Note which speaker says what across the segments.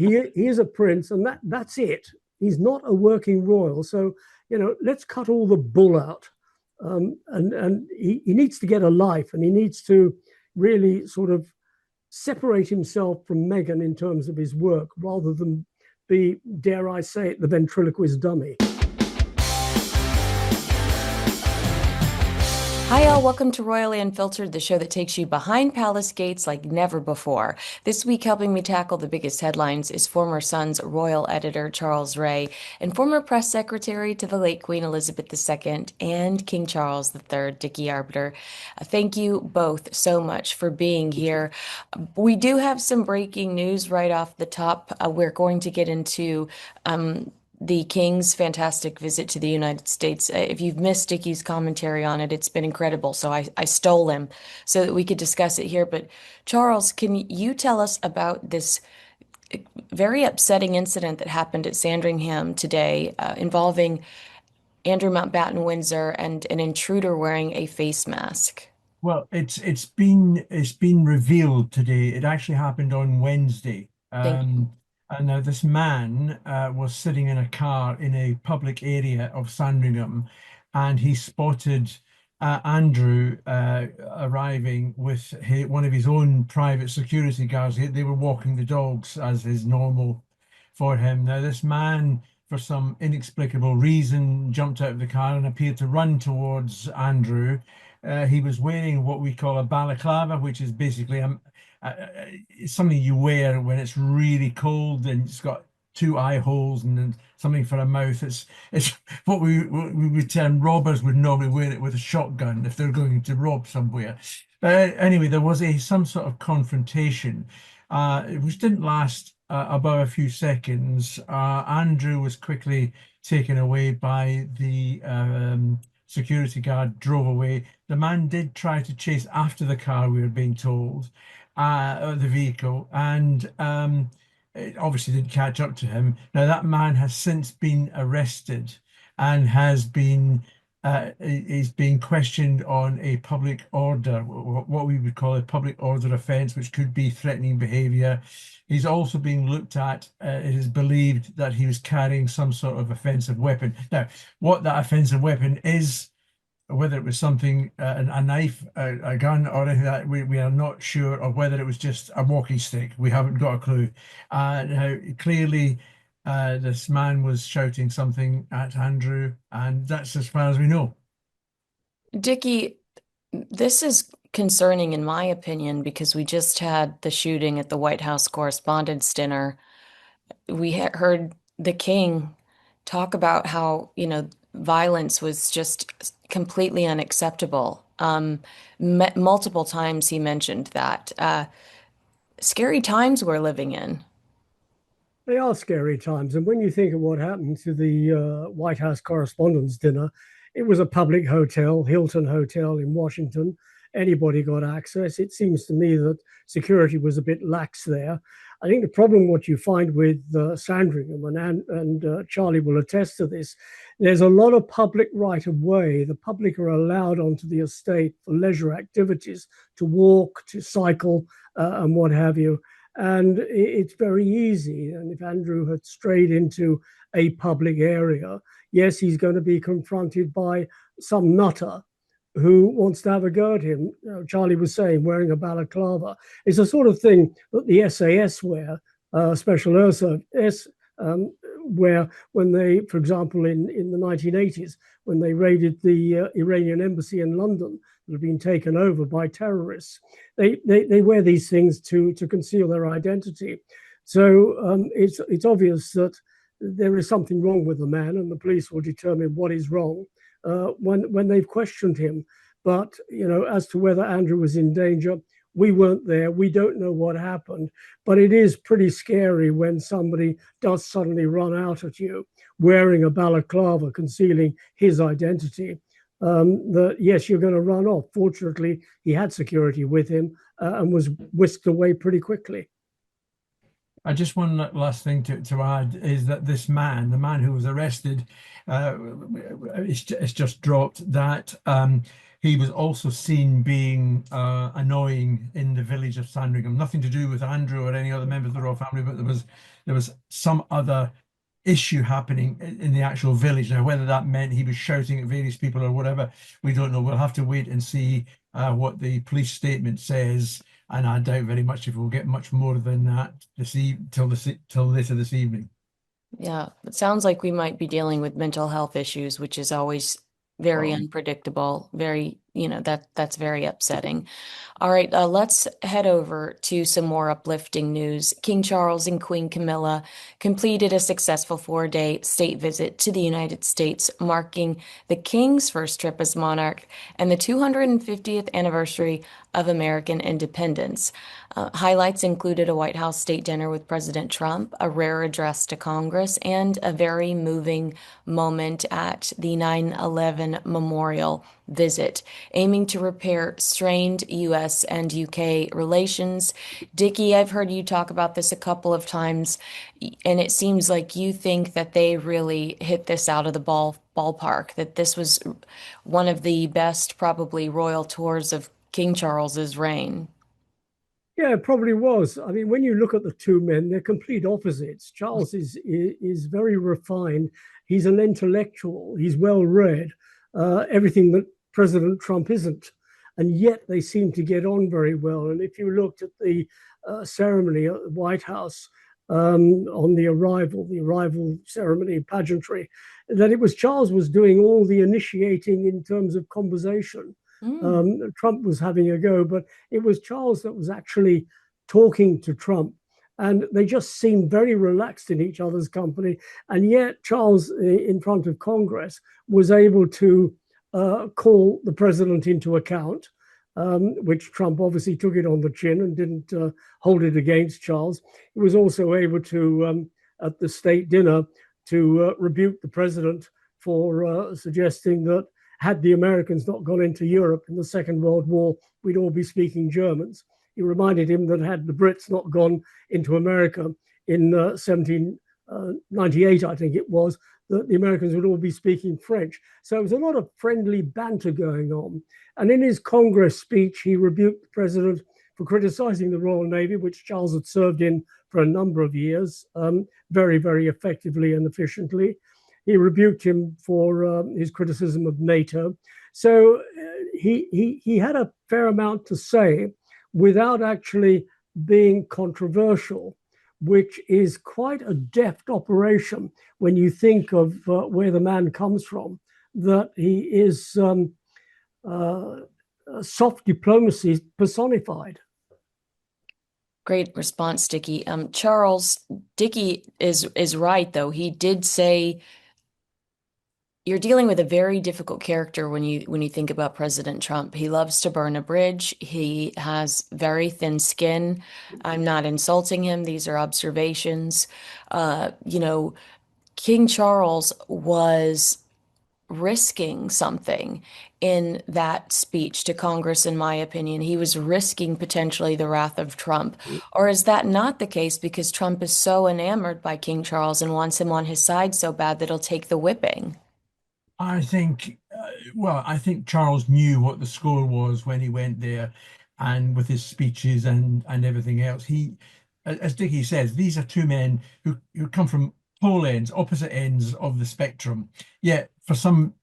Speaker 1: he is a prince, and that's it. He's not a working royal. So, let's cut all the bull out. And he needs to get a life, and he needs to really sort of separate himself from Meghan in terms of his work, rather than be, dare I say it, the ventriloquist dummy.
Speaker 2: Hi, all. Welcome to Royally Unfiltered, the show that takes you behind palace gates like never before. This week, helping me tackle the biggest headlines is former Sun's royal editor Charles Ray and former press secretary to the late Queen Elizabeth II and King Charles III, Dickie Arbiter. Thank you both so much for being here. We do have some breaking news right off the top. We're going to get into the King's fantastic visit to the United States. If you've missed Dickie's commentary on it, it's been incredible. So I stole him so that we could discuss it here. But Charles, can you tell us about this very upsetting incident that happened at Sandringham today, involving Andrew Mountbatten-Windsor and an intruder wearing a face mask?
Speaker 3: Well, it's been revealed today. It actually happened on Wednesday.
Speaker 2: Thank you.
Speaker 3: And now this man was sitting in a car in a public area of Sandringham, and he spotted Andrew arriving with one of his own private security guards. They were walking the dogs, as is normal for him. Now, this man, for some inexplicable reason, jumped out of the car and appeared to run towards Andrew. He was wearing what we call a balaclava, which is basically it's something you wear when it's really cold, and it's got two eye holes and then something for a mouth. It's what we would term robbers would normally wear it with a shotgun if they're going to rob somewhere. Anyway, there was some sort of confrontation, which didn't last above a few seconds. Andrew was quickly taken away by the security guard, drove away. The man did try to chase after the car, we were being told, the vehicle, and it obviously didn't catch up to him. Now, that man has since been arrested and is being questioned on a public order, what we would call a public order offence, which could be threatening behaviour. He's also being looked at. It is believed that he was carrying some sort of offensive weapon. Now, what that offensive weapon is, whether it was something, a knife, a gun, or anything like that, we are not sure, or whether it was just a walking stick. We haven't got a clue. Now, clearly, this man was shouting something at Andrew, and that's as far as we know.
Speaker 2: Dickie, this is concerning in my opinion, because we just had the shooting at the White House Correspondents' Dinner. We heard the King talk about how, violence was just completely unacceptable. Multiple times he mentioned that. Scary times we're living in.
Speaker 1: They are scary times. And when you think of what happened to the White House Correspondents' Dinner, it was a public hotel, Hilton Hotel in Washington. Anybody got access. It seems to me that security was a bit lax there. I think the problem, what you find with Sandringham, and Charlie will attest to this, there's a lot of public right of way. The public are allowed onto the estate for leisure activities, to walk, to cycle, and what have you. And it's very easy. And if Andrew had strayed into a public area, yes, he's going to be confronted by some nutter who wants to have a go at him. Charlie was saying, wearing a balaclava. It's the sort of thing that the SAS wear, Special Air Service, where when they, for example, in the 1980s, when they raided the Iranian embassy in London that had been taken over by terrorists, they wear these things to conceal their identity. So it's obvious that there is something wrong with the man, and the police will determine what is wrong when they've questioned him. But, as to whether Andrew was in danger, we weren't there. We don't know what happened. But it is pretty scary when somebody does suddenly run out at you wearing a balaclava, concealing his identity. That, yes, you're going to run off. Fortunately, he had security with him and was whisked away pretty quickly.
Speaker 3: Just one last thing to add is that this man, the man who was arrested, it's just dropped that he was also seen being annoying in the village of Sandringham. Nothing to do with Andrew or any other members of the royal family, but there was some other issue happening in the actual village. Now, whether that meant he was shouting at various people or whatever, we don't know. We'll have to wait and see what the police statement says, and I doubt very much if we'll get much more than that till later this evening.
Speaker 2: Yeah, it sounds like we might be dealing with mental health issues, which is always very
Speaker 3: Well,
Speaker 2: unpredictable, very, that's very upsetting. All right, let's head over to some more uplifting news. King Charles and Queen Camilla completed a successful 4-day state visit to the United States, marking the King's first trip as monarch and the 250th anniversary of American independence. Highlights included a White House state dinner with President Trump, a rare address to Congress, and a very moving moment at the 9/11 memorial visit, aiming to repair strained U.S. and UK relations. Dickie, I've heard you talk about this a couple of times, and it seems like you think that they really hit this out of the ballpark, that this was one of the best, probably, royal tours of King Charles's reign.
Speaker 1: Yeah, it probably was. I mean, when you look at the two men, they're complete opposites. Charles is very refined. He's an intellectual. He's well read. Everything that President Trump isn't, and yet they seem to get on very well. And if you looked at the ceremony at the White House on the arrival ceremony pageantry, that it was Charles was doing all the initiating in terms of conversation. Trump was having a go, but it was Charles that was actually talking to Trump. And they just seemed very relaxed in each other's company. And yet, Charles, in front of Congress, was able to call the president into account, which Trump obviously took it on the chin and didn't hold it against Charles. He was also able to, at the state dinner, to rebuke the president for suggesting that had the Americans not gone into Europe in the Second World War, we'd all be speaking Germans. He reminded him that had the Brits not gone into America in 1798, I think it was, that the Americans would all be speaking French. So there was a lot of friendly banter going on. And in his Congress speech, he rebuked the president for criticizing the Royal Navy, which Charles had served in for a number of years, very, very effectively and efficiently. He rebuked him for his criticism of NATO. So he had a fair amount to say without actually being controversial, which is quite a deft operation when you think of where the man comes from, that he is soft diplomacy personified.
Speaker 2: Great response, Dickie. Dickie is right, though. He did say you're dealing with a very difficult character when you think about President Trump. He loves to burn a bridge. He has very thin skin. I'm not insulting him. These are observations. King Charles was risking something in that speech to Congress, in my opinion. He was risking potentially the wrath of Trump. Or is that not the case because Trump is so enamored by King Charles and wants him on his side so bad that he'll take the whipping?
Speaker 3: I think, I think Charles knew what the score was when he went there, and with his speeches and everything else. As Dickie says, these are two men who come from pole ends, opposite ends of the spectrum. Yet, for some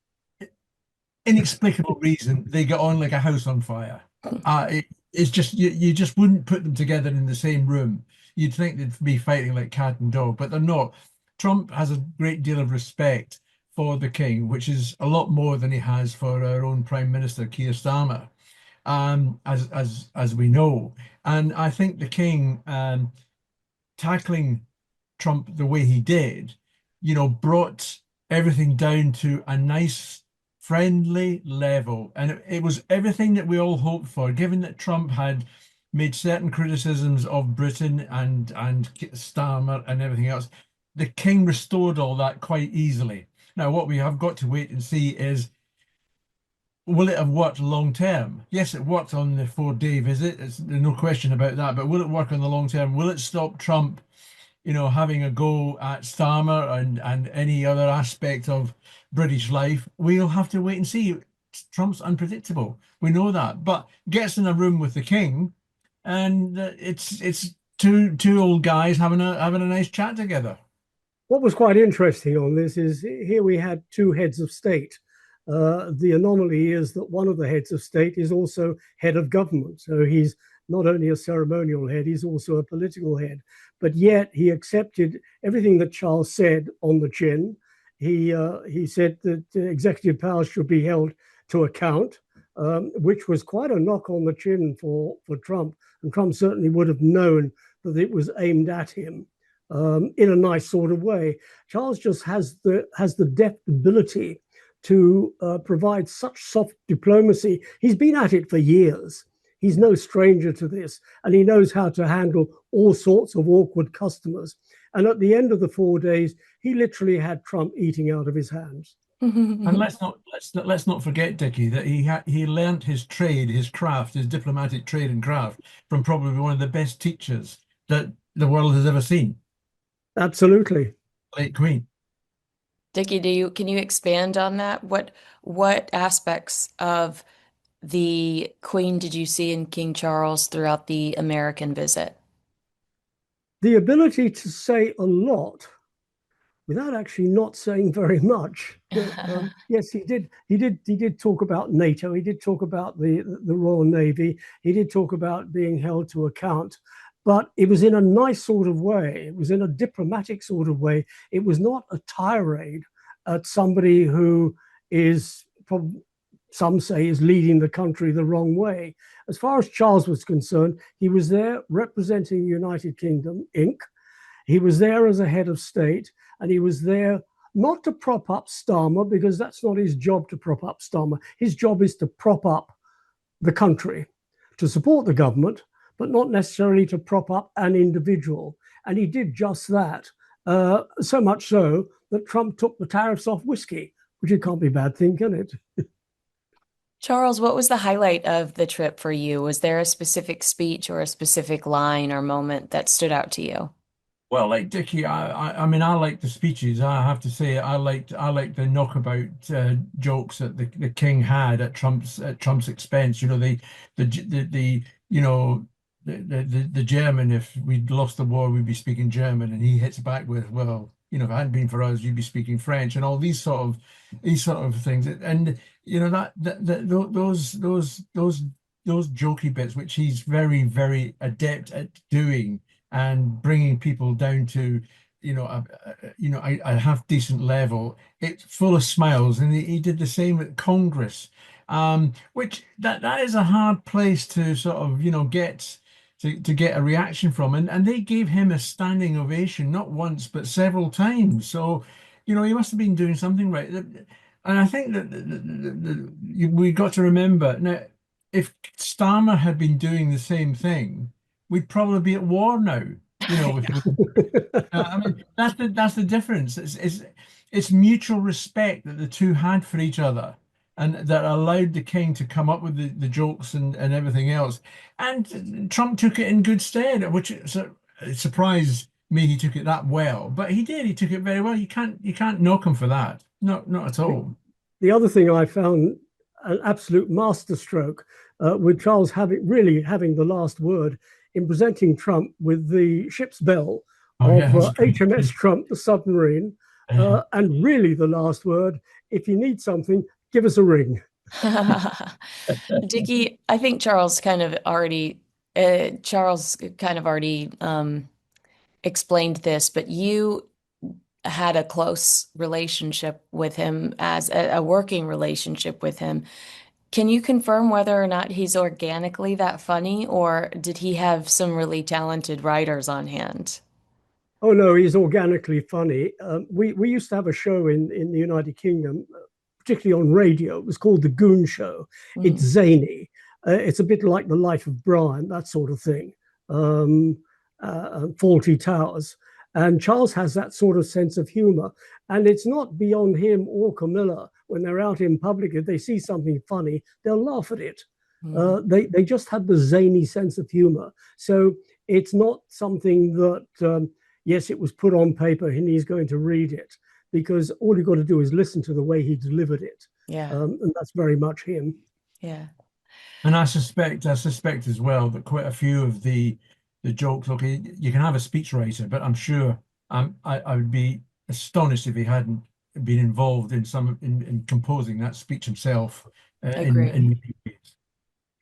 Speaker 3: inexplicable reason, they get on like a house on fire. It's just you just wouldn't put them together in the same room. You'd think they'd be fighting like cat and dog, but they're not. Trump has a great deal of respect for the king, which is a lot more than he has for our own Prime Minister Keir Starmer, as we know. And I think the king tackling Trump the way he did, brought everything down to a nice, friendly level, and it was everything that we all hoped for. Given that Trump had made certain criticisms of Britain and Starmer and everything else, the king restored all that quite easily. Now, what we have got to wait and see is, will it have worked long term? Yes, it worked on the 4-day visit. There's no question about that. But will it work on the long term? Will it stop Trump, having a go at Starmer and any other aspect of British life? We'll have to wait and see. Trump's unpredictable. We know that, but gets in a room with the king, and it's two old guys having a nice chat together.
Speaker 1: What was quite interesting on this is here we had two heads of state. The anomaly is that one of the heads of state is also head of government. So he's not only a ceremonial head, he's also a political head. But yet he accepted everything that Charles said on the chin. He said that executive powers should be held to account, which was quite a knock on the chin for Trump. And Trump certainly would have known that it was aimed at him. In a nice sort of way. Charles just has the deft ability to provide such soft diplomacy. He's been at it for years. He's no stranger to this, and he knows how to handle all sorts of awkward customers. And at the end of the 4 days, he literally had Trump eating out of his hands.
Speaker 3: And let's not forget, Dickie, that he learnt his trade, his craft, his diplomatic trade and craft from probably one of the best teachers that the world has ever seen.
Speaker 1: Absolutely.
Speaker 3: Late Queen.
Speaker 2: Dickie, can you expand on that? What aspects of the Queen did you see in King Charles throughout the American visit?
Speaker 1: The ability to say a lot without actually not saying very much. Yes, he did. He did talk about NATO. He did talk about the Royal Navy. He did talk about being held to account. But it was in a nice sort of way. It was in a diplomatic sort of way. It was not a tirade at somebody who is, some say, is leading the country the wrong way. As far as Charles was concerned, he was there representing the United Kingdom, Inc. He was there as a head of state, and he was there not to prop up Starmer, because that's not his job to prop up Starmer. His job is to prop up the country, to support the government, but not necessarily to prop up an individual. And he did just that. So much so that Trump took the tariffs off whiskey, which it can't be a bad thing, can it?
Speaker 2: Charles, what was the highlight of the trip for you? Was there a specific speech or a specific line or moment that stood out to you?
Speaker 3: Well, like Dickie, I mean, I like the speeches. I have to say, I liked the knockabout jokes that the king had at Trump's expense. You know, the you know. The German, if we'd lost the war, we'd be speaking German, and he hits back with, well, you know, if it hadn't been for us, you'd be speaking French, and all these sort of things. And you know those jokey bits, which he's very, very adept at doing, and bringing people down to, a half decent level. It's full of smiles, and he did the same at Congress, which that is a hard place to sort of, get. To get a reaction from, and they gave him a standing ovation, not once but several times. So, he must have been doing something right. And I think that we got to remember now, if Starmer had been doing the same thing, we'd probably be at war now. I mean, that's the difference. It's mutual respect that the two had for each other, and that allowed the king to come up with the jokes and everything else. And Trump took it in good stead, which surprised me he took it that well. But he did. He took it very well. You can't knock him for that. Not at all.
Speaker 1: The other thing I found an absolute masterstroke with Charles having the last word in presenting Trump with the ship's bell of HMS Trump, the submarine, and really the last word, if you need something, give us a ring.
Speaker 2: Dickie, I think Charles kind of already explained this, but you had a close relationship with him, as a working relationship with him. Can you confirm whether or not he's organically that funny, or did he have some really talented writers on hand?
Speaker 1: Oh no, he's organically funny. We used to have a show in the United Kingdom, particularly on radio. It was called The Goon Show. It's zany. It's a bit like The Life of Brian, that sort of thing. Faulty Towers. And Charles has that sort of sense of humor. And it's not beyond him or Camilla. When they're out in public, if they see something funny, they'll laugh at it. They just have the zany sense of humor. So it's not something that, yes, it was put on paper and he's going to read it, because all you've got to do is listen to the way he delivered it.
Speaker 2: Yeah.
Speaker 1: And that's very much him.
Speaker 2: Yeah.
Speaker 3: And I suspect as well that quite a few of the jokes. Okay, you can have a speechwriter, but I'm sure I would be astonished if he hadn't been involved in composing that speech himself.
Speaker 2: Agree.
Speaker 3: In many ways.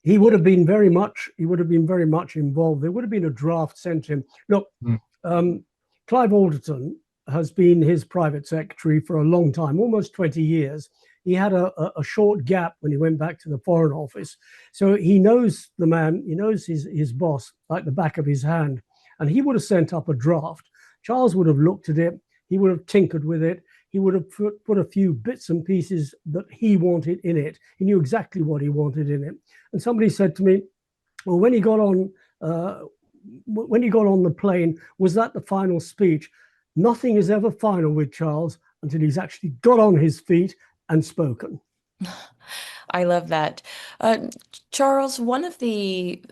Speaker 1: He would have been very much. He would have been very much involved. There would have been a draft sent to him. Look,
Speaker 3: Mm.
Speaker 1: Clive Alderton has been his private secretary for a long time, almost 20 years. He had a short gap when he went back to the Foreign Office. So he knows the man, he knows his boss like the back of his hand. And he would have sent up a draft. Charles would have looked at it. He would have tinkered with it. He would have put a few bits and pieces that he wanted in it. He knew exactly what he wanted in it. And somebody said to me, well, when he got on the plane, was that the final speech? Nothing is ever final with Charles until he's actually got on his feet and spoken.
Speaker 2: I love that. Charles, one of the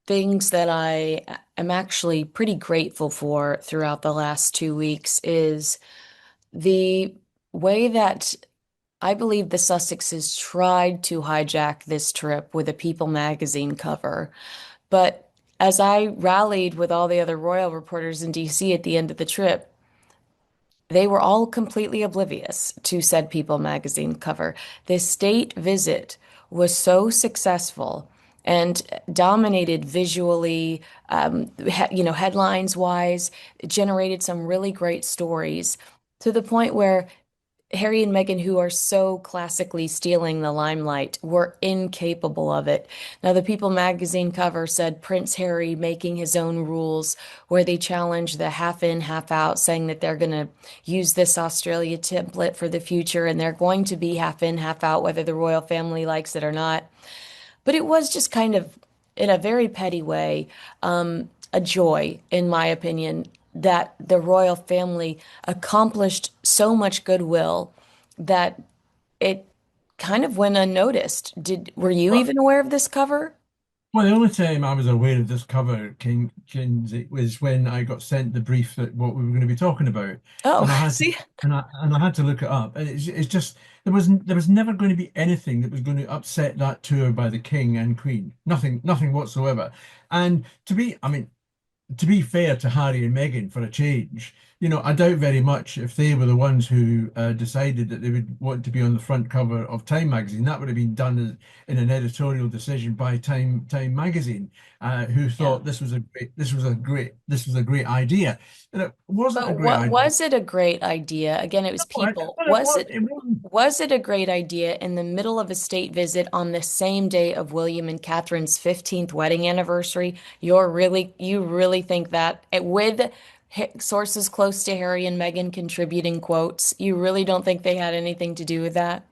Speaker 2: things that I am actually pretty grateful for throughout the last 2 weeks is the way that I believe the Sussexes tried to hijack this trip with a People magazine cover. But as I rallied with all the other royal reporters in DC at the end of the trip, they were all completely oblivious to said People magazine cover. This state visit was so successful and dominated visually, headlines wise, generated some really great stories to the point where Harry and Meghan, who are so classically stealing the limelight, were incapable of it. Now, the People magazine cover said Prince Harry making his own rules, where they challenged the half in, half out, saying that they're going to use this Australia template for the future and they're going to be half in, half out, whether the royal family likes it or not. But it was just kind of, in a very petty way, a joy, in my opinion, that the royal family accomplished so much goodwill that it kind of went unnoticed. Were you
Speaker 3: Well,
Speaker 2: even aware of this cover?
Speaker 3: well, the only time I was aware of this cover, Kinsey, was when I got sent the brief that what we were going to be talking about,
Speaker 2: Oh,
Speaker 3: and I had to
Speaker 2: see,
Speaker 3: and I had to look it up. And it's just there was never going to be anything that was going to upset that tour by the King and Queen. Nothing whatsoever. And I mean, to be fair to Harry and Meghan for a change, I doubt very much if they were the ones who decided that they would want to be on the front cover of Time magazine. That would have been done in an editorial decision by Time magazine, who
Speaker 2: yeah.
Speaker 3: thought this was a great idea. And it wasn't a
Speaker 2: But
Speaker 3: great
Speaker 2: what
Speaker 3: idea.
Speaker 2: was it a great idea? Again, it was People.
Speaker 3: Well, it wasn't.
Speaker 2: Was it a great idea in the middle of a state visit on the same day of William and Catherine's 15th wedding anniversary? You really think that with sources close to Harry and Meghan contributing quotes, you really don't think they had anything to do with that?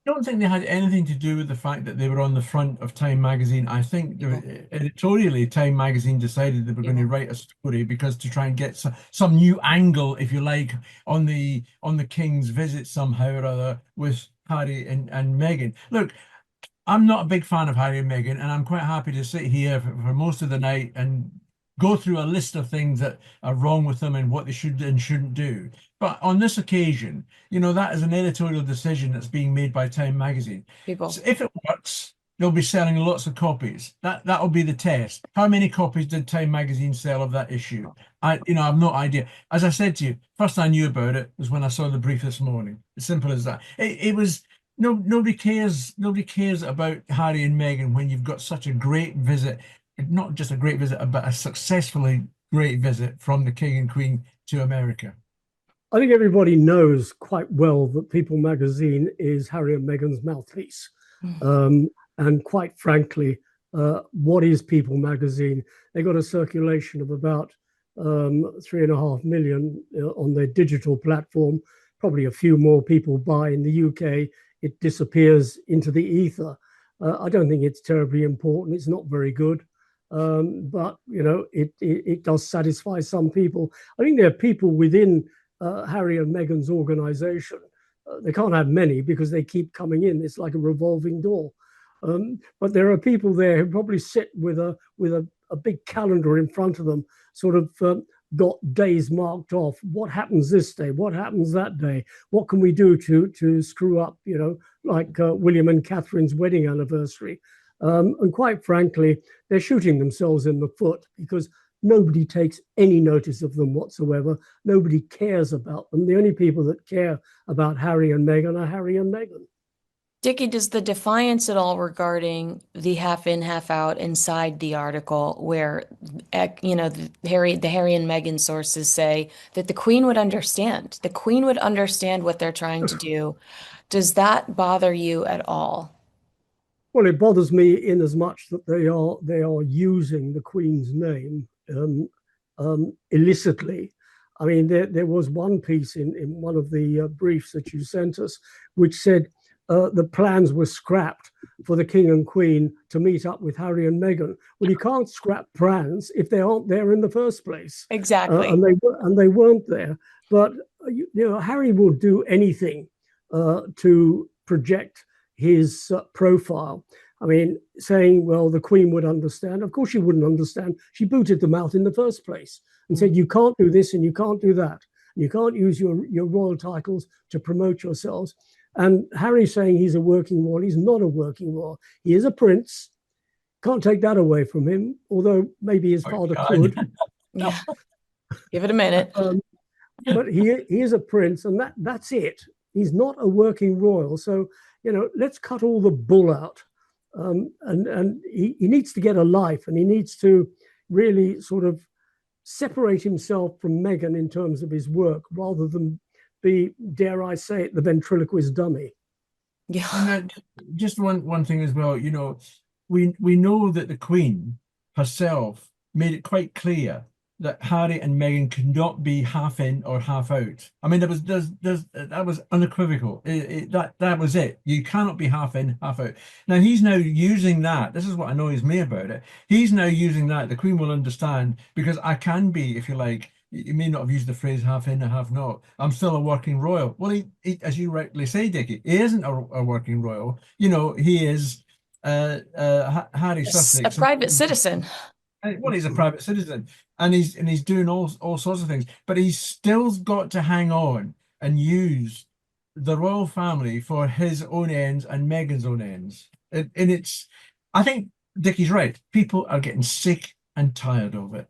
Speaker 3: Don't think they had anything to do with the fact that they were on the front of Time magazine. I think
Speaker 2: People,
Speaker 3: editorially, Time magazine decided they were going to
Speaker 2: people.
Speaker 3: write a story because to try and get some new angle, if you like, on the King's visit somehow or other with Harry and Meghan. Look, I'm not a big fan of Harry and Meghan, and I'm quite happy to sit here for most of the night and go through a list of things that are wrong with them and what they should and shouldn't do. But on this occasion, that is an editorial decision that's being made by Time magazine. So
Speaker 2: People.
Speaker 3: if it works, they'll be selling lots of copies. That'll be the test. How many copies did Time magazine sell of that issue? I've no idea. As I said to you, first I knew about it was when I saw the brief this morning. As simple as that. It was. No, nobody cares. Nobody cares about Harry and Meghan when you've got such a great visit, not just a great visit, but a successfully great visit from the King and Queen to America.
Speaker 1: I think everybody knows quite well that People magazine is Harry and Meghan's mouthpiece. Um, and quite frankly, what is People magazine? They got a circulation of about 3.5 million on their digital platform. Probably a few more people buy in the UK. It disappears into the ether. I don't think it's terribly important. It's not very good. But it does satisfy some people. I think there are people within Harry and Meghan's organization. They can't have many because they keep coming in. It's like a revolving door. But there are people there who probably sit with a big calendar in front of them, sort of got days marked off. What happens this day? What happens that day? What can we do to screw up? Like William and Catherine's wedding anniversary. And quite frankly, they're shooting themselves in the foot because nobody takes any notice of them whatsoever. Nobody cares about them. The only people that care about Harry and Meghan are Harry and Meghan.
Speaker 2: Dickie, does the defiance at all regarding the half in, half out inside the article where, the Harry and Meghan sources say that the Queen would understand? The Queen would understand what they're trying to do. Does that bother you at all?
Speaker 1: Well, it bothers me in as much that they are using the Queen's name illicitly. I mean, there was one piece in one of the briefs that you sent us, which said the plans were scrapped for the King and Queen to meet up with Harry and Meghan. Well, you can't scrap plans if they aren't there in the first place.
Speaker 2: Exactly.
Speaker 1: And they weren't there. But Harry will do anything to project his profile. I mean, saying, well, the Queen would understand. Of course she wouldn't understand. She booted them out in the first place and said, you can't do this and you can't do that. You can't use your royal titles to promote yourselves. And Harry's saying he's a working royal. He's not a working royal. He is a prince. Can't take that away from him, although maybe his father could.
Speaker 2: Yeah. Give it a minute.
Speaker 1: But he is a prince, and that's it. He's not a working royal. So, let's cut all the bull out. And he needs to get a life, and he needs to really sort of separate himself from Meghan in terms of his work, rather than be, dare I say it, the ventriloquist dummy.
Speaker 2: Yeah.
Speaker 3: And just one thing as well, we know that the Queen herself made it quite clear that Harry and Meghan could not be half in or half out. I mean, that was unequivocal. That was it. You cannot be half in, half out. Now he's now using that. This is what annoys me about it. He's now using that. The Queen will understand because I can be, if you like. You may not have used the phrase half in and half not. I'm still a working royal. Well, he as you rightly say, Dickie, he isn't a working royal. He is Harry Sussex,
Speaker 2: a private citizen.
Speaker 3: Well, he's a private citizen, and he's doing all sorts of things, but he's still got to hang on and use the royal family for his own ends and Meghan's own ends. I think Dickie's right. People are getting sick and tired of it.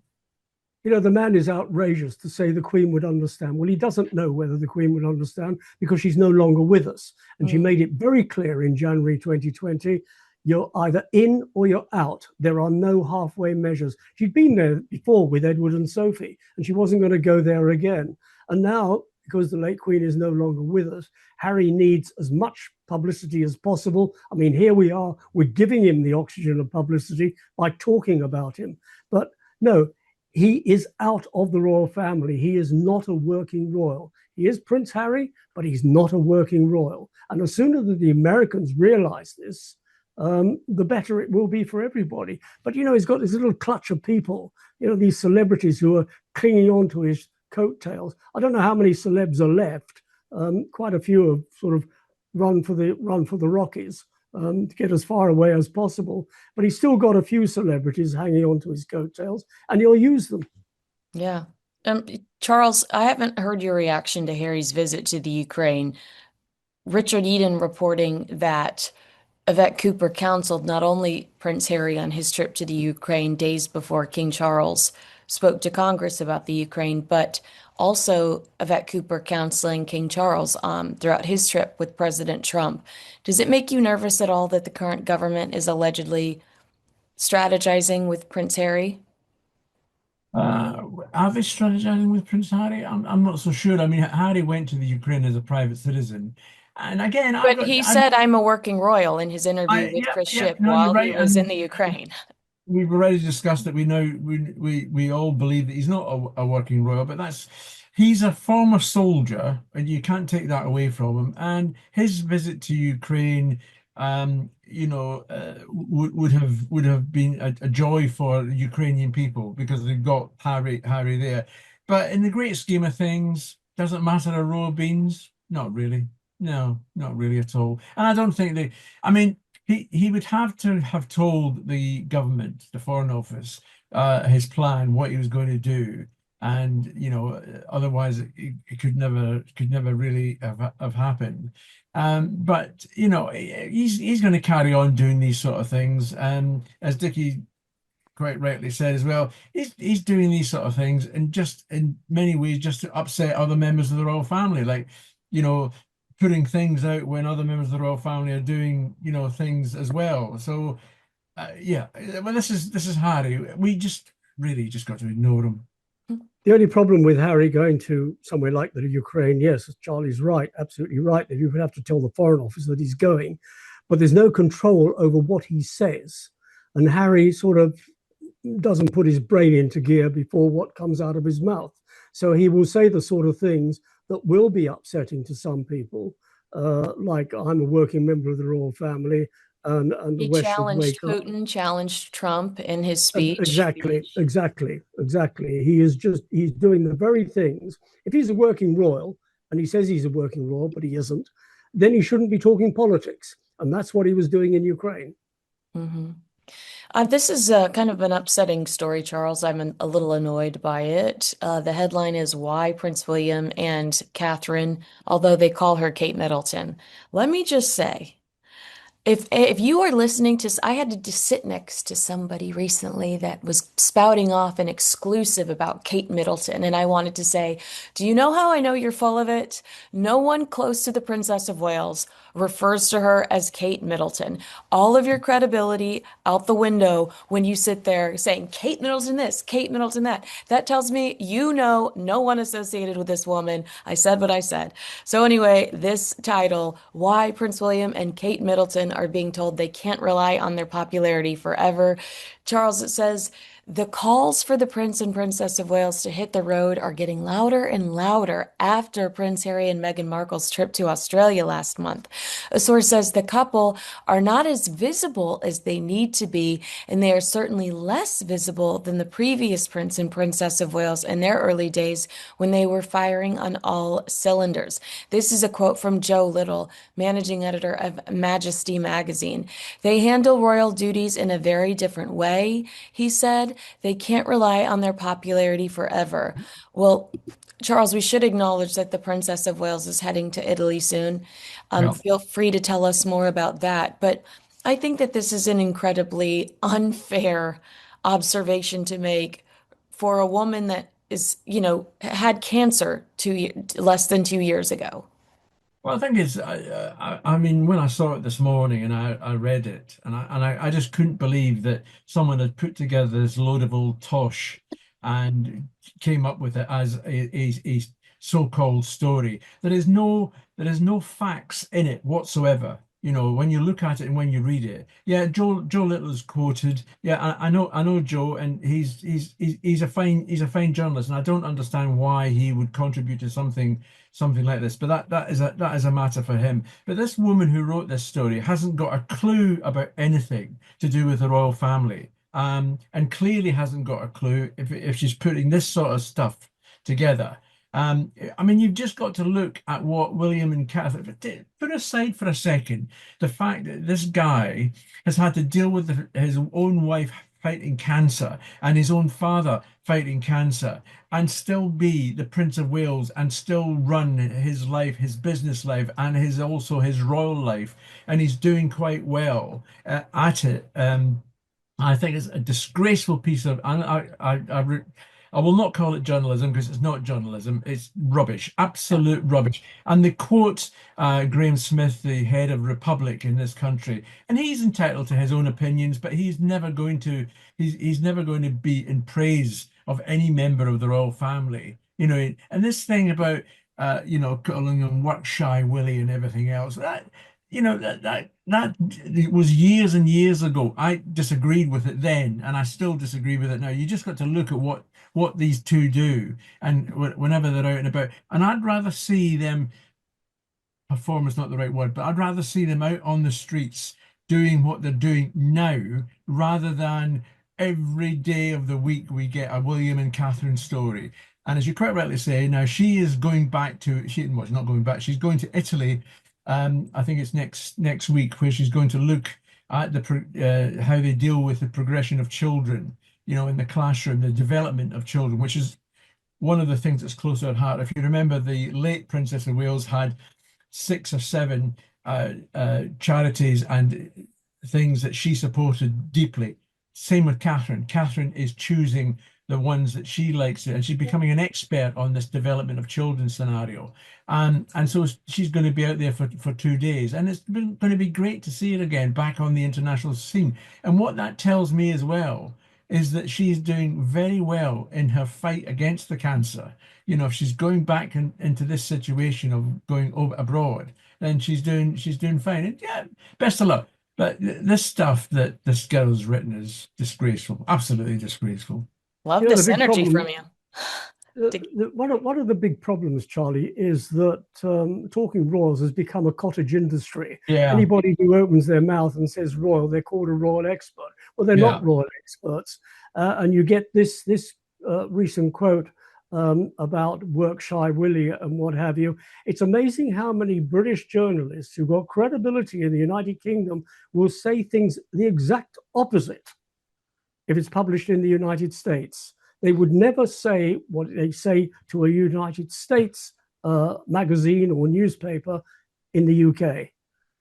Speaker 1: The man is outrageous to say the Queen would understand. Well, he doesn't know whether the Queen would understand because she's no longer with us. And she made it very clear in January 2020, you're either in or you're out. There are no halfway measures. She'd been there before with Edward and Sophie, and she wasn't going to go there again. And now, because the late Queen is no longer with us, Harry needs as much publicity as possible. I mean, here we are, we're giving him the oxygen of publicity by talking about him. But no, he is out of the royal family. He is not a working royal. He is Prince Harry, but he's not a working royal. And as soon as the Americans realize this, the better it will be for everybody. But, he's got this little clutch of people, these celebrities who are clinging on to his coattails. I don't know how many celebs are left. Quite a few have sort of run for the Rockies to get as far away as possible. But he's still got a few celebrities hanging on to his coattails, and he'll use them.
Speaker 2: Yeah. Charles, I haven't heard your reaction to Harry's visit to the Ukraine. Richard Eden reporting that Yvette Cooper counseled not only Prince Harry on his trip to the Ukraine days before King Charles spoke to Congress about the Ukraine, but also Yvette Cooper counseling King Charles throughout his trip with President Trump. Does it make you nervous at all that the current government is allegedly strategizing with Prince Harry?
Speaker 3: Are they strategizing with Prince Harry? I'm not so sure. I mean, Harry went to the Ukraine as a private citizen. And again,
Speaker 2: but he said, I'm a working royal in his interview with Chris Shipp while he was in the Ukraine.
Speaker 3: We've already discussed that we all believe that he's not a working royal, but he's a former soldier, and you can't take that away from him. And his visit to Ukraine, would have been a joy for the Ukrainian people because they've got Harry there. But in the great scheme of things, does it matter a row of beans? Not really. No, not really at all. And I don't think he would have to have told the government, the Foreign Office, his plan, what he was going to do. and otherwise it could never really have happened. But he's going to carry on doing these sort of things, and as Dickie quite rightly said as well, he's doing these sort of things and just in many ways just to upset other members of the royal family, like you know putting things out when other members of the royal family are doing things as well. So yeah, well, this is Harry. We just really just got to ignore him.
Speaker 1: The only problem with Harry going to somewhere like the Ukraine, yes, Charlie's right, absolutely right, that you would have to tell the Foreign Office that he's going, but there's no control over what he says. And Harry sort of doesn't put his brain into gear before what comes out of his mouth. So he will say the sort of things that will be upsetting to some people, like I'm a working member of the royal family, and the
Speaker 2: He
Speaker 1: West should
Speaker 2: challenged
Speaker 1: wake up.
Speaker 2: Putin, challenged Trump in his speech.
Speaker 1: Exactly. He's doing the very things. If he's a working royal, and he says he's a working royal, but he isn't, then he shouldn't be talking politics. And that's what he was doing in Ukraine.
Speaker 2: Mm-hmm. This is kind of an upsetting story, Charles. I'm a little annoyed by it. The headline is Why Prince William and Catherine, although they call her Kate Middleton. Let me just say, if you are listening to, I had to just sit next to somebody recently that was spouting off an exclusive about Kate Middleton, and I wanted to say, do you know how I know you're full of it? No one close to the Princess of Wales refers to her as Kate Middleton. All of your credibility out the window when you sit there saying Kate Middleton this, Kate Middleton that. That tells me you know no one associated with this woman. I said what I said. So anyway, this title, Why Prince William and Kate Middleton are being told they can't rely on their popularity forever. Charles, it says, the calls for the Prince and Princess of Wales to hit the road are getting louder and louder after Prince Harry and Meghan Markle's trip to Australia last month. A source says the couple are not as visible as they need to be, and they are certainly less visible than the previous Prince and Princess of Wales in their early days when they were firing on all cylinders. This is a quote from Joe Little, managing editor of Majesty magazine. They handle royal duties in a very different way, he said. They can't rely on their popularity forever. Well, Charles, we should acknowledge that the Princess of Wales is heading to Italy soon.
Speaker 3: Yeah.
Speaker 2: Feel free to tell us more about that. But I think that this is an incredibly unfair observation to make for a woman that had cancer less than 2 years ago.
Speaker 3: Well, I think I mean, when I saw it this morning and I read it, and I just couldn't believe that someone had put together this load of old tosh and came up with it as a so-called story. There is no facts in it whatsoever. When you look at it and when you read it, yeah, Joe Little is quoted. Yeah, I know Joe, and he's a fine journalist, and I don't understand why he would contribute to something like this. But that is a matter for him. But this woman who wrote this story hasn't got a clue about anything to do with the royal family, and clearly hasn't got a clue if she's putting this sort of stuff together. I mean, you've just got to look at what William and Catherine, put aside for a second the fact that this guy has had to deal with his own wife fighting cancer and his own father fighting cancer and still be the Prince of Wales and still run his life, his business life, and also his royal life. And he's doing quite well at it. I think it's a disgraceful piece of, and I will not call it journalism because it's not journalism. It's rubbish, absolute rubbish. And they quote Graham Smith, the head of Republic in this country, and he's entitled to his own opinions, but he's never going to be in praise of any member of the royal family. And this thing about calling him work shy Willie and everything else, that was years and years ago. I disagreed with it then, and I still disagree with it now. You just got to look at what these two do, and whenever they're out and about. And I'd rather see them perform is not the right word, but I'd rather see them out on the streets doing what they're doing now, rather than every day of the week we get a William and Catherine story. And as you quite rightly say, now she is going back to she's not going back. She's going to Italy. I think it's next week, where she's going to look at how they deal with the progression of children, in the classroom, the development of children, which is one of the things that's close to her heart. If you remember, the late Princess of Wales had 6 or 7 charities and things that she supported deeply. Same with Catherine. Catherine is choosing the ones that she likes, and she's becoming an expert on this development of children scenario. And so she's going to be out there for 2 days, and it's going to be great to see her again back on the international scene. And what that tells me as well is that she's doing very well in her fight against the cancer. You know, if she's going back into this situation of going over abroad, then she's doing fine. And yeah, best of luck. But this stuff that this girl's written is disgraceful, absolutely disgraceful.
Speaker 2: Love
Speaker 1: You know, the
Speaker 2: this
Speaker 1: big
Speaker 2: energy
Speaker 1: problem,
Speaker 2: from you.
Speaker 1: one of the big problems, Charlie, is that talking royals has become a cottage industry.
Speaker 3: Yeah,
Speaker 1: Anybody who opens their mouth and says royal, they're called a royal expert. Well, they're
Speaker 3: yeah,
Speaker 1: not royal experts. And you get this recent quote about work-shy Willie and what have you. It's amazing how many British journalists who got credibility in the United Kingdom will say things the exact opposite if it's published in the United States. They would never say what they say to a United States magazine or newspaper in the UK,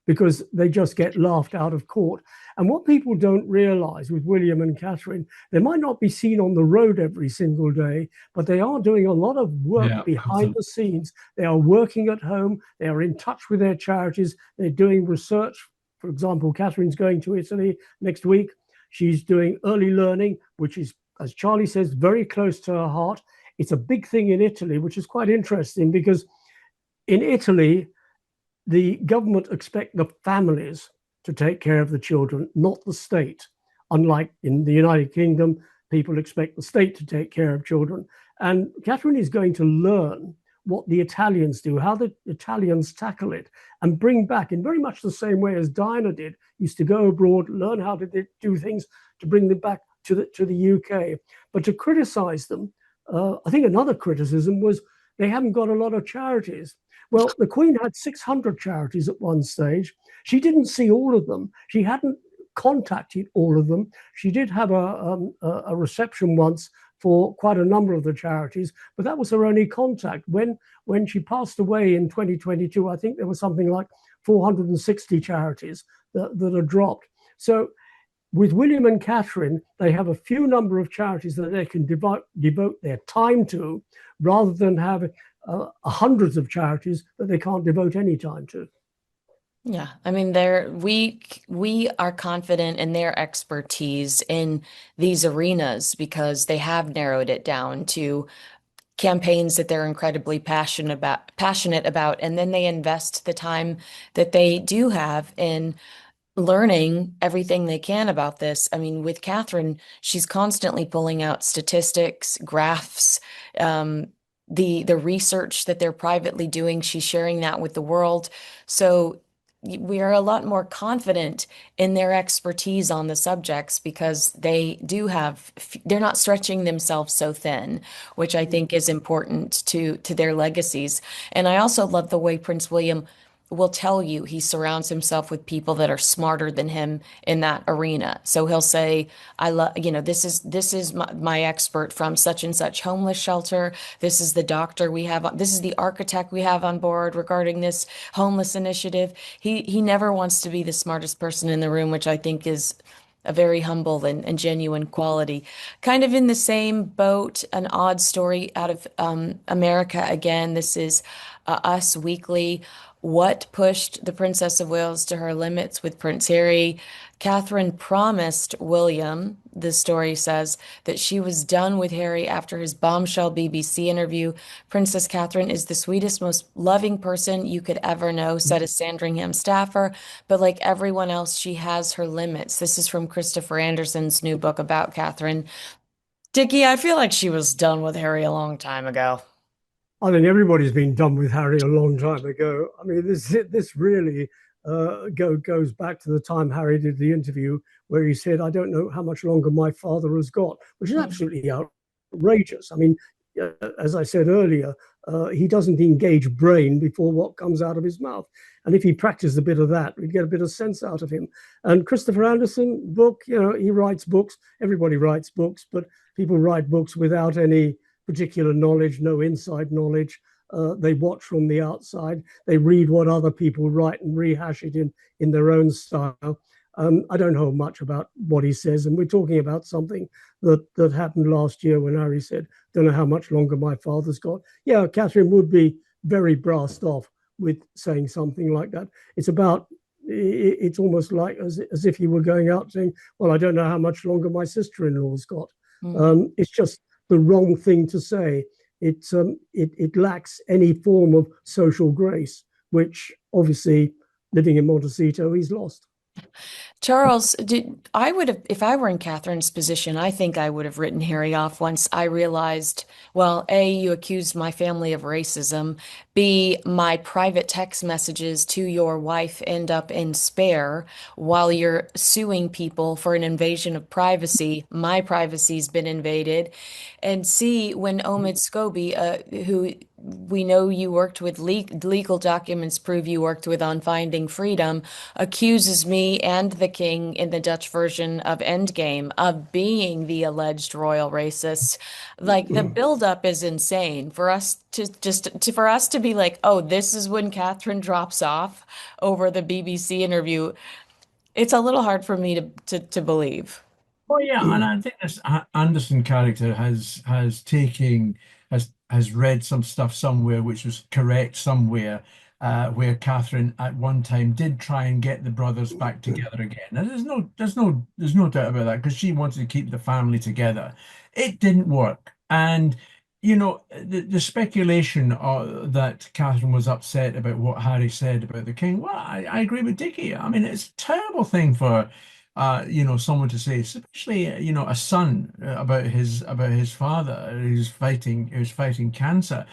Speaker 1: because they just get laughed out of court. And what people don't realize with William and Catherine, they might not be seen on the road every single day, but they are doing a lot of work
Speaker 3: yeah,
Speaker 1: behind
Speaker 3: absolutely.
Speaker 1: the scenes. They are working at home. They are in touch with their charities. They're doing research. For example, Catherine's going to Italy next week. She's doing early learning, which is, as Charlie says, very close to her heart. It's a big thing in Italy, which is quite interesting because in Italy, the government expect the families to take care of the children, not the state. Unlike in the United Kingdom, people expect the state to take care of children. And Catherine is going to learn what the Italians do, how the Italians tackle it, and bring back in very much the same way as Diana did, used to go abroad, learn how to do things to bring them back to the UK. But to criticize them, I think another criticism was they haven't got a lot of charities. Well, the Queen had 600 charities at one stage. She didn't see all of them. She hadn't contacted all of them. She did have a reception once for quite a number of the charities, but that was her only contact. When she passed away in 2022, I think there was something like 460 charities that are dropped. So with William and Catherine, they have a few number of charities that they can devote their time to, rather than have hundreds of charities that they can't devote any time to.
Speaker 2: Yeah, I mean, we are confident in their expertise in these arenas because they have narrowed it down to campaigns that they're incredibly passionate about, and then they invest the time that they do have in learning everything they can about this. I mean, with Catherine, she's constantly pulling out statistics, graphs, the research that they're privately doing. She's sharing that with the world. So we are a lot more confident in their expertise on the subjects because they're not stretching themselves so thin, which I think is important to their legacies. And I also love the way Prince William will tell you he surrounds himself with people that are smarter than him in that arena. So he'll say, I love, this is my expert from such and such homeless shelter. This is the doctor we have. This is the architect we have on board regarding this homeless initiative. He never wants to be the smartest person in the room, which I think is a very humble and genuine quality. Kind of in the same boat, an odd story out of America again. This is Us Weekly. What pushed the Princess of Wales to her limits with Prince Harry? Catherine promised William, the story says, that she was done with Harry after his bombshell BBC interview. Princess Catherine is the sweetest, most loving person you could ever know, said a Sandringham staffer. But like everyone else, she has her limits. This is from Christopher Anderson's new book about Catherine. Dickie, I feel like she was done with Harry a long time ago.
Speaker 1: I think everybody's been done with Harry a long time ago. I mean, this really goes back to the time Harry did the interview where he said, "I don't know how much longer my father has got," which is absolutely outrageous. I mean, as I said earlier, he doesn't engage brain before what comes out of his mouth. And if he practiced a bit of that, we'd get a bit of sense out of him. And Christopher Anderson book, he writes books. Everybody writes books, but people write books without any particular knowledge, no inside knowledge. They watch from the outside. They read what other people write and rehash it in their own style. I don't know much about what he says, and we're talking about something that happened last year when Harry said, "Don't know how much longer my father's got." Yeah, Catherine would be very brassed off with saying something like that. It's almost like as if you were going out saying, "Well, I don't know how much longer my sister-in-law's got." It's just the wrong thing to say. It lacks any form of social grace, which obviously living in Montecito, he's lost.
Speaker 2: Charles, I would have, if I were in Catherine's position, I think I would have written Harry off once I realized, well, A, you accused my family of racism. B, my private text messages to your wife end up in Spare while you're suing people for an invasion of privacy. My privacy's been invaded. And C, when Omid Scobie, who we know you worked with, legal documents prove you worked with on Finding Freedom, accuses me and the king in the Dutch version of Endgame of being the alleged royal racist. Like the buildup is insane for us for us to be like, oh, this is when Catherine drops off over the BBC interview. It's a little hard for me to believe.
Speaker 3: Oh yeah, and I think this Anderson character has read some stuff somewhere which was correct somewhere, where Catherine at one time did try and get the brothers back together again. Now, there's no doubt about that because she wanted to keep the family together. It didn't work, and the speculation that Catherine was upset about what Harry said about the king. Well, I agree with Dickie. I mean, it's a terrible thing for someone to say, especially, a son, about his father who's fighting cancer.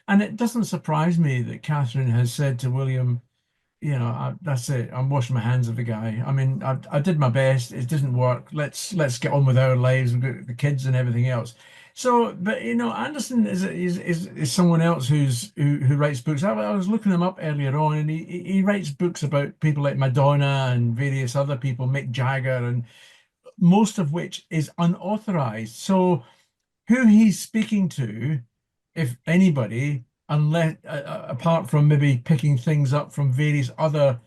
Speaker 3: And it doesn't surprise me that Catherine has said to William, that's it. I'm washing my hands of the guy. I mean, I did my best. It didn't work. Let's get on with our lives. We've got the kids and everything else. So, but Anderson is someone else who writes books. I was looking him up earlier on, and he writes books about people like Madonna and various other people, Mick Jagger, and most of which is unauthorized. So, who he's speaking to, if anybody, unless apart from maybe picking things up from various other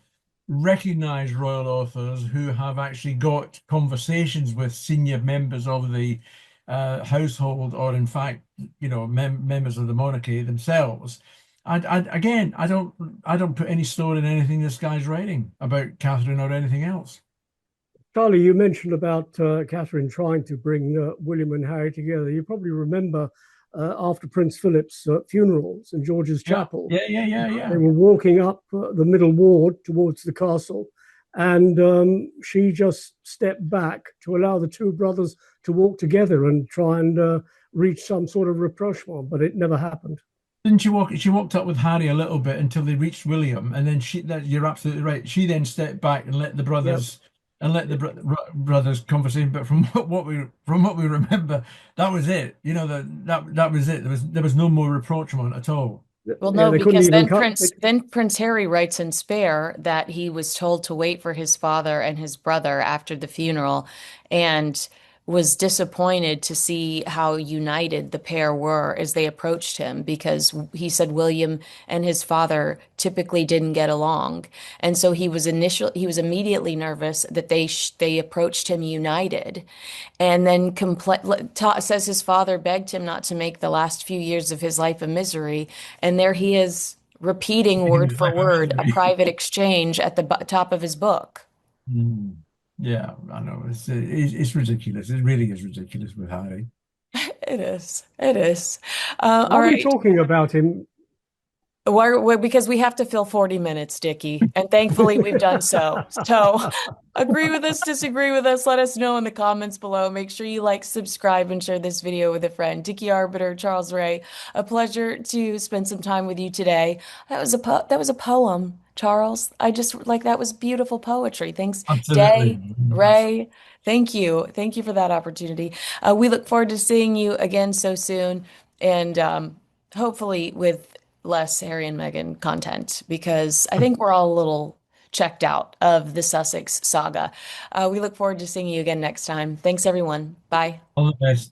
Speaker 3: recognized royal authors who have actually got conversations with senior members of the household, or in fact, members of the monarchy themselves. Again, I don't put any store in anything this guy's writing about Catherine or anything else.
Speaker 1: Charlie, you mentioned about Catherine trying to bring William and Harry together. You probably remember after Prince Philip's funeral, St. George's Chapel.
Speaker 3: Yeah.
Speaker 1: They were walking up the middle ward towards the castle, and she just stepped back to allow the two brothers to walk together and try and reach some sort of rapprochement, but it never happened.
Speaker 3: Didn't she walk? She walked up with Harry a little bit until they reached William, and then you're absolutely right. She then stepped back and let the brothers. Yep. And let the brothers conversation, but from what we remember, that was it. That was it. There was no more rapprochement at all.
Speaker 2: Well, no, because then Prince Harry writes in Spare that he was told to wait for his father and his brother after the funeral, and was disappointed to see how united the pair were as they approached him, because he said William and his father typically didn't get along. And so he was immediately nervous that they approached him united. And then says his father begged him not to make the last few years of his life a misery. And there he is repeating word for word a private exchange at the top of his book.
Speaker 3: Mm. Yeah, I know. It's ridiculous. It really is ridiculous with Harry.
Speaker 2: It is. It is.
Speaker 1: All right. Are we talking about him?
Speaker 2: Because we have to fill 40 minutes, Dickie, and thankfully we've done so. So agree with us, disagree with us, let us know in the comments below. Make sure you like, subscribe, and share this video with a friend. Dickie Arbiter, Charles Ray, a pleasure to spend some time with you today. That was a poem, Charles. That was beautiful poetry. Thanks,
Speaker 3: Absolutely.
Speaker 2: Day, Ray. Thank you. Thank you for that opportunity. We look forward to seeing you again so soon, and hopefully with less Harry and Meghan content, because I think we're all a little checked out of the Sussex saga. We look forward to seeing you again next time. Thanks, everyone. Bye.
Speaker 3: All the best.